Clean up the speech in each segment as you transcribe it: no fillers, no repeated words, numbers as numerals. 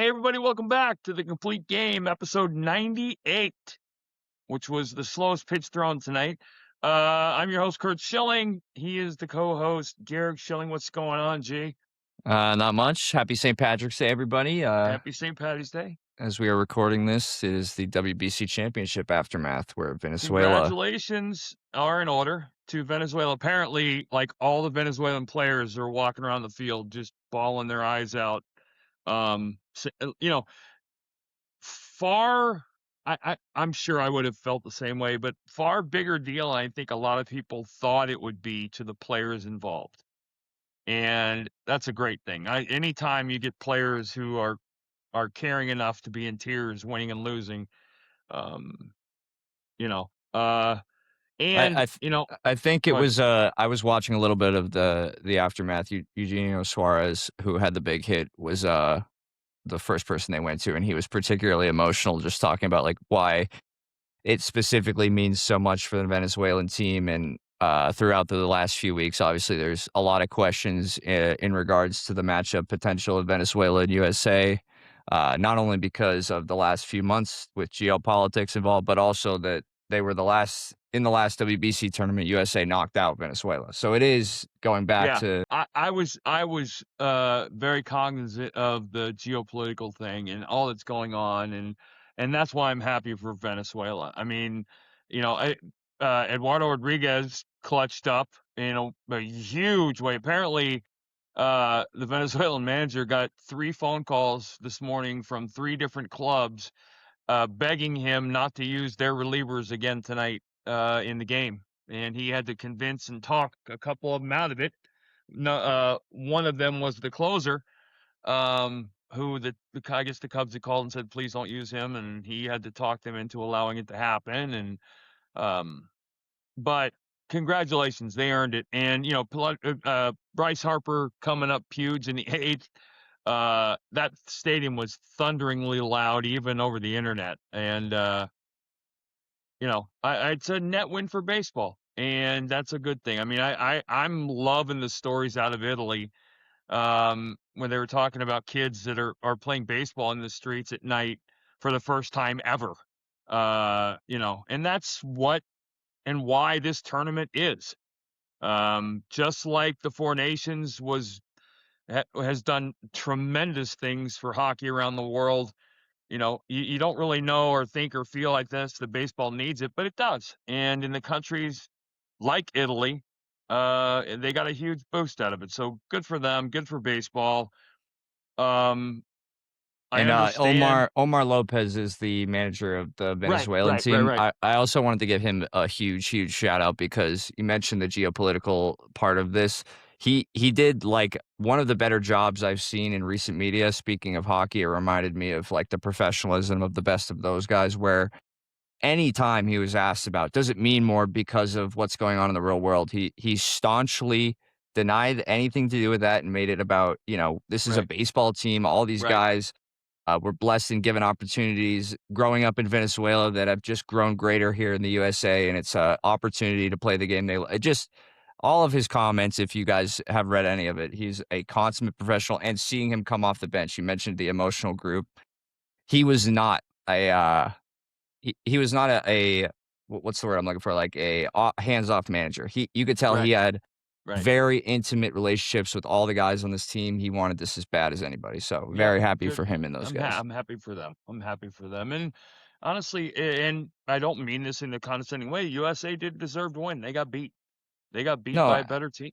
Hey, everybody, welcome back to the Complete Game, episode 98, which was the slowest pitch thrown tonight. I'm your host, Curt Schilling. He is the co-host, Garrick Schilling. What's going on, G? Not much. Happy St. Patrick's Day, everybody. Happy St. Patty's Day. As we are recording this, it is the WBC Championship aftermath where Venezuela. Congratulations are in order to Venezuela. Apparently, like all the Venezuelan players are walking around the field just bawling their eyes out. Far I'm sure I would have felt the same way, but far bigger deal I think a lot of people thought it would be to the players involved. And that's a great thing. Anytime you get players who are caring enough to be in tears, winning and losing, um, you know, uh, I and I, th- you know, I think it go ahead. was. I was watching a little bit of the aftermath. Eugenio Suarez, who had the big hit, was the first person they went to, and he was particularly emotional, just talking about like why it specifically means so much for the Venezuelan team. And throughout the last few weeks, obviously, there's a lot of questions in regards to the matchup potential of Venezuela and USA, not only because of the last few months with geopolitics involved, but also that they were in the last WBC tournament, USA knocked out Venezuela. So it is going back Yeah, to. I was very cognizant of the geopolitical thing and all that's going on, and that's why I'm happy for Venezuela. I mean, Eduardo Rodriguez clutched up in a huge way. Apparently, the Venezuelan manager got 3 phone calls this morning from 3 different clubs, begging him not to use their relievers again tonight in the game, and he had to convince and talk a couple of them out of it. No, one of them was the closer, who I guess the Cubs had called and said, "Please don't use him," and he had to talk them into allowing it to happen. And um, but congratulations, they earned it. And Bryce Harper coming up huge in the eighth. That stadium was thunderingly loud, even over the internet. And it's a net win for baseball, and that's a good thing. I mean, I'm loving the stories out of Italy, when they were talking about kids that are playing baseball in the streets at night for the first time ever. And that's what and why this tournament is. Just like the Four Nations has done tremendous things for hockey around the world. You don't really know or think or feel like this, the baseball needs it, but it does. And in the countries like Italy, they got a huge boost out of it. So good for them, good for baseball. Um, I And understand. Omar Lopez is the manager of the Right, Venezuelan right, right, team. right. I also wanted to give him a huge shout out because you mentioned the geopolitical part of this. He did like one of the better jobs I've seen in recent media. Speaking of hockey, it reminded me of like the professionalism of the best of those guys, where anytime he was asked about, does it mean more because of what's going on in the real world, he staunchly denied anything to do with that and made it about, this is a Right, baseball team. All these right. guys were blessed and given opportunities growing up in Venezuela that have just grown greater here in the USA, and it's an opportunity to play the game. It just all of his comments, if you guys have read any of it, he's a consummate professional. And seeing him come off the bench, you mentioned the emotional group. He was not a he was not what's the word I'm looking for? Like a hands off manager. You could tell he Right, had right. very intimate relationships with all the guys on this team. He wanted this as bad as anybody. So Yeah, very happy good. for him and those guys. I'm happy for them. I'm happy for them. And honestly, and I don't mean this in a condescending way, USA did deserve to win. They got beat. They got beat No, by a better team,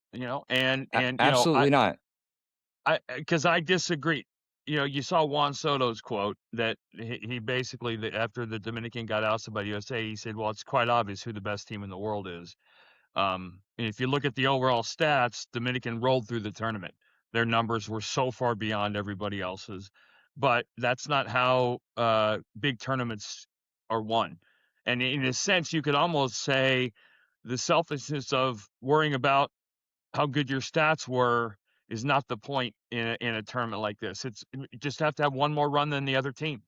and absolutely not. because I disagree. You saw Juan Soto's quote that he basically, after the Dominican got ousted by the USA, he said, "Well, it's quite obvious who the best team in the world is." And if you look at the overall stats, Dominican rolled through the tournament. Their numbers were so far beyond everybody else's, but that's not how big tournaments are won. And in a sense, you could almost say the selfishness of worrying about how good your stats were is not the point in a tournament like this. You just have to have one more run than the other team.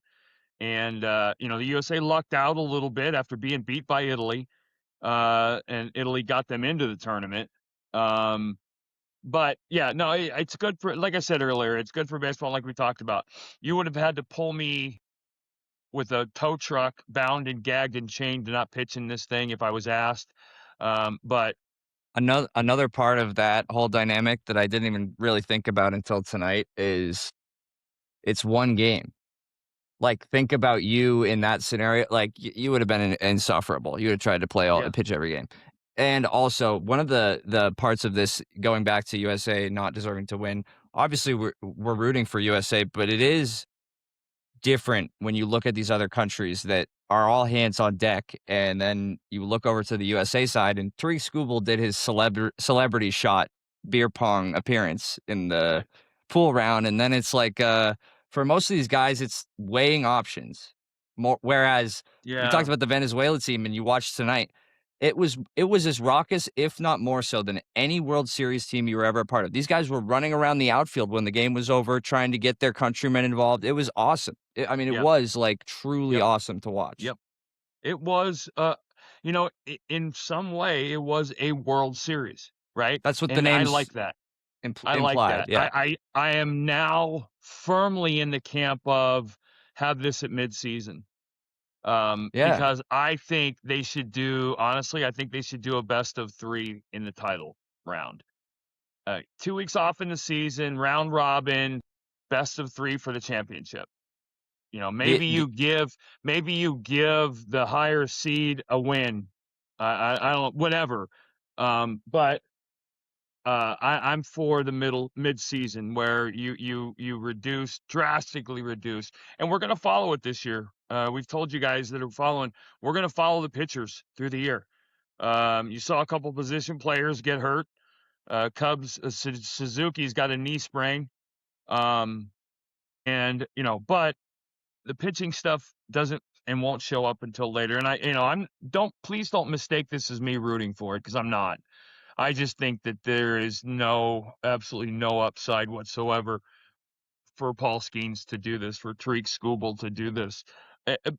And the USA lucked out a little bit after being beat by Italy, and Italy got them into the tournament. Um, But yeah, no, it's good for, like I said earlier, it's good for baseball, like we talked about. You would have had to pull me with a tow truck bound and gagged and chained to not pitch in this thing if I was asked. But Another part of that whole dynamic that I didn't even really think about until tonight is it's one game. Like, think about you in that scenario, like, you would have been insufferable. You would have tried to play all yeah, pitch every game. And also, one of the parts of this going back to USA not deserving to win, obviously, we're rooting for USA, but it is different when you look at these other countries that are all hands on deck, and then you look over to the USA side, and Tariq Skubal did his celebrity shot beer pong appearance in the right, pool round, and then it's like, for most of these guys, it's weighing options. More whereas you talked yeah, about the Venezuela team and you watched tonight, it was as raucous, if not more so, than any World Series team you were ever a part of. These guys were running around the outfield when the game was over, trying to get their countrymen involved. It was awesome. I mean, it yep, was, like, truly yep, awesome to watch. yep. It was, in some way, it was a World Series, right? That's what the And I name's like that. I like implied, that. yeah. I am now firmly in the camp of have this at midseason. Yeah. Because I think they should do, honestly, I think they should do a best of 3 in the title round. 2 weeks off in the season, round robin, best of 3 for the championship. The Maybe you give the higher seed a win. I don't, whatever. But I'm for the mid-season where you reduce, drastically reduce, and we're gonna follow it this year. We've told you guys that are following, we're gonna follow the pitchers through the year. You saw a couple position players get hurt. Cubs, Suzuki's got a knee sprain. Um, and but the pitching stuff doesn't and won't show up until later. And I'm don't please don't mistake this as me rooting for it because I'm not. I just think that there is absolutely no upside whatsoever for Paul Skeens to do this, for Tariq Skubal to do this. And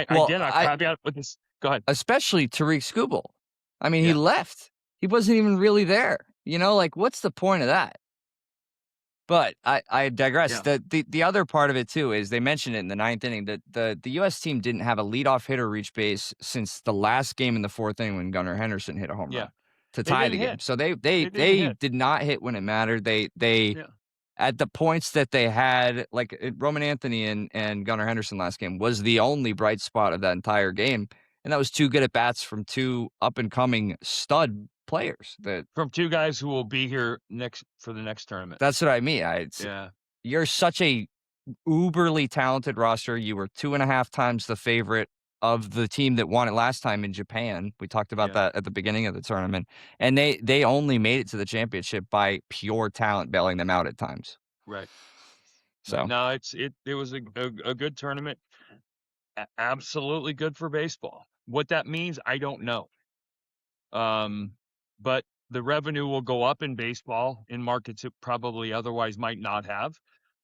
well, I I caveat with this. Go ahead. especially Tariq Skubal. I mean, he Yeah, left. He wasn't even really there, like, what's the point of that? But I digress. yeah, The other part of it too is they mentioned it in the ninth inning that the U.S. team didn't have a leadoff hitter reach base since the last game in the fourth inning when Gunnar Henderson hit a home yeah. run to They tie didn't the game. hit. So they They didn't they hit. did not hit when it mattered. They Yeah. at the points that they had, like Roman Anthony and Gunnar Henderson last game was the only bright spot of that entire game, and that was two good at bats from two up and coming stud players. From two guys who will be here for the next tournament. That's what I mean. Yeah. You're such a uberly talented roster. You were 2.5 times the favorite of the team that won it last time in Japan. We talked about Yeah. that at the beginning of the tournament, and they only made it to the championship by pure talent bailing them out at times. Right. Right. So, No, it was a good tournament. Absolutely good for baseball. What that means, I don't know. Um, but the revenue will go up in baseball in markets it probably otherwise might not have.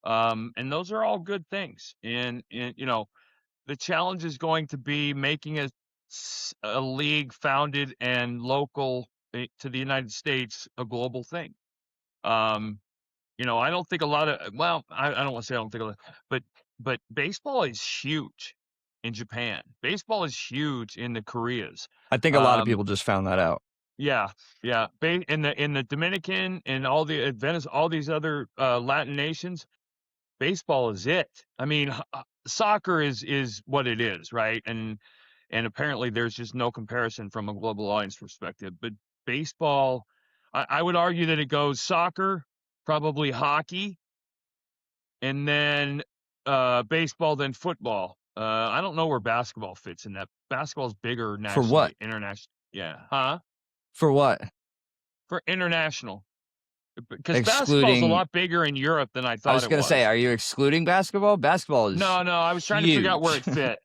And those are all good things. And the challenge is going to be making a league founded and local to the United States a global thing. Um, I don't think a lot of, well, I don't want to say I don't think a lot, but baseball is huge in Japan. Baseball is huge in the Koreas. I think a lot of Um, people just found that out. yeah, yeah. In the Dominican and all the Venice, all these other Latin nations, baseball is it. I mean, soccer is what it is, right? And apparently there's just no comparison from a global audience perspective. But baseball, I would argue that it goes soccer, probably hockey, and then baseball, then football. I don't know where basketball fits in that. Basketball's bigger For what? nationally, international. Yeah, huh? For what? For international, because basketball's a Excluding lot bigger in Europe than I I thought was it gonna say, was. are you excluding basketball? Basketball is No, no, I was trying to figure out where huge. it fit.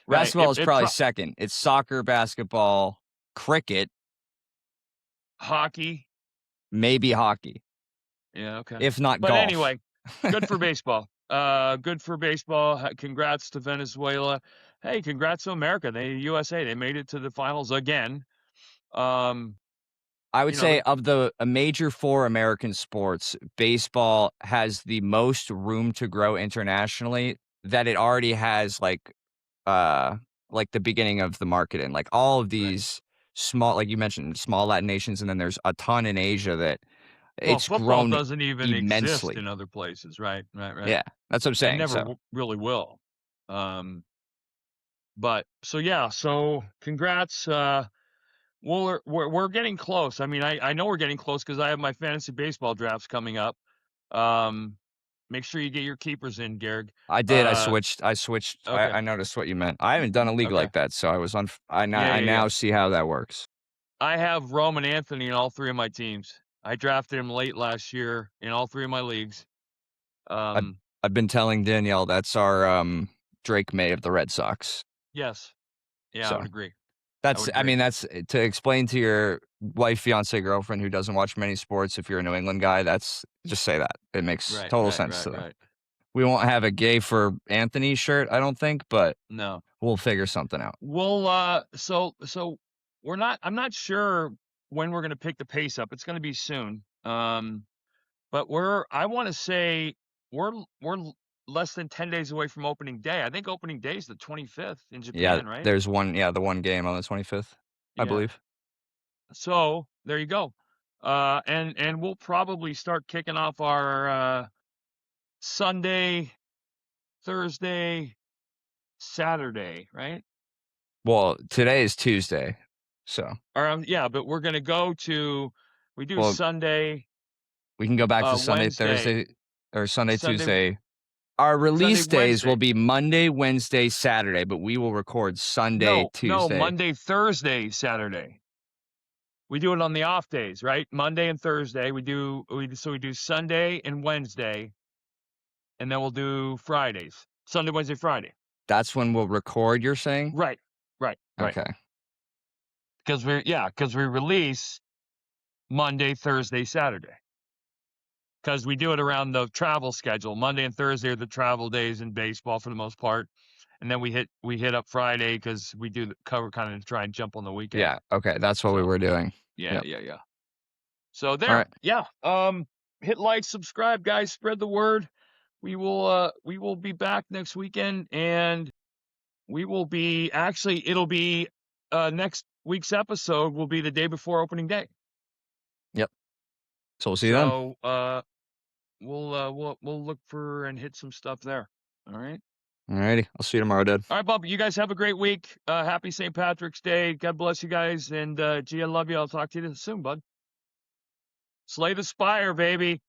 Right. Basketball is probably second. It's soccer, basketball, cricket, Hockey. maybe hockey, Yeah, okay. if not But golf. anyway, good for baseball. Good for baseball. Congrats to Venezuela. Hey, congrats to America. USA, they made it to the finals again. Um, I would You know, say of the major 4 American sports, baseball has the most room to grow internationally that it already has, like the beginning of the market in. Like, all of right. these small like you mentioned, small Latin nations, and then there's a ton in Asia that Well, it's football grown doesn't even exist immensely. in other places, right? Right, right. Yeah, that's what I'm And saying, never so really will. Um, but so yeah, so congrats. Well, we're getting close. I mean, I know we're getting close because I have my fantasy baseball drafts coming up. Um, make sure you get your keepers in, Garrick. I did, I switched, Okay, I noticed what you meant. I haven't done a league okay, like that, so I was on yeah, I yeah, yeah. now see how that works. I have Roman Anthony in all three of my teams. I drafted him late last year in all three of my leagues. I've Um, I've been telling Danielle that's our, Drake May of the Red Sox, yes, yeah, I so would agree. I that's would I agree. mean, that's to explain to your wife, fiancé, girlfriend who doesn't watch many sports, if you're a New England guy, that's just say that. It makes Right, total right, sense right, to them. right. We won't have a gay for Anthony shirt, I don't think, but No. we'll figure something out. Well, so I'm not sure when we're gonna pick the pace up. It's gonna be soon. But I wanna say we're less than 10 days away from opening day. I think opening day is the 25th in Yeah, Japan, right? there's one the one game on the 25th, I Yeah. believe. So, there you go. And we'll probably start kicking off our, Sunday, Thursday, Saturday, right? Well, today is Tuesday, so Or, yeah, but we do well, Sunday, we can go back to Sunday, Wednesday, Thursday, or Sunday, Sunday Tuesday. Our Sunday, release days will Wednesday. be Monday, Wednesday, Saturday, but we will record Sunday, No, no, Tuesday. Monday, Thursday, Saturday. We do it on the off days, right? Monday and Thursday. We do Sunday and Wednesday, and then we'll do Fridays. Sunday, Wednesday, Friday. That's when we'll record, you're saying? Right. Right. Right. Okay. Because we release Monday, Thursday, Saturday. Because we do it around the travel schedule. Monday and Thursday are the travel days in baseball for the most part. And then we hit up Friday because we do the cover kind of try and jump on the weekend. Yeah, okay, that's what we So were doing. yeah, Yep. yeah, yeah. So there, Alright. yeah. Hit like, subscribe, guys, spread the word. We will be back next weekend, and we will be it'll be next week's episode will be the day before opening day. Yep. So we'll see you then. So we'll look for and hit some stuff there. All right. Alrighty. I'll see you tomorrow, Dad. All right, Bob. You guys have a great week. Happy St. Patrick's Day. God bless you guys. And gee, I love you. I'll talk to you soon, bud. Slay the Spire, baby.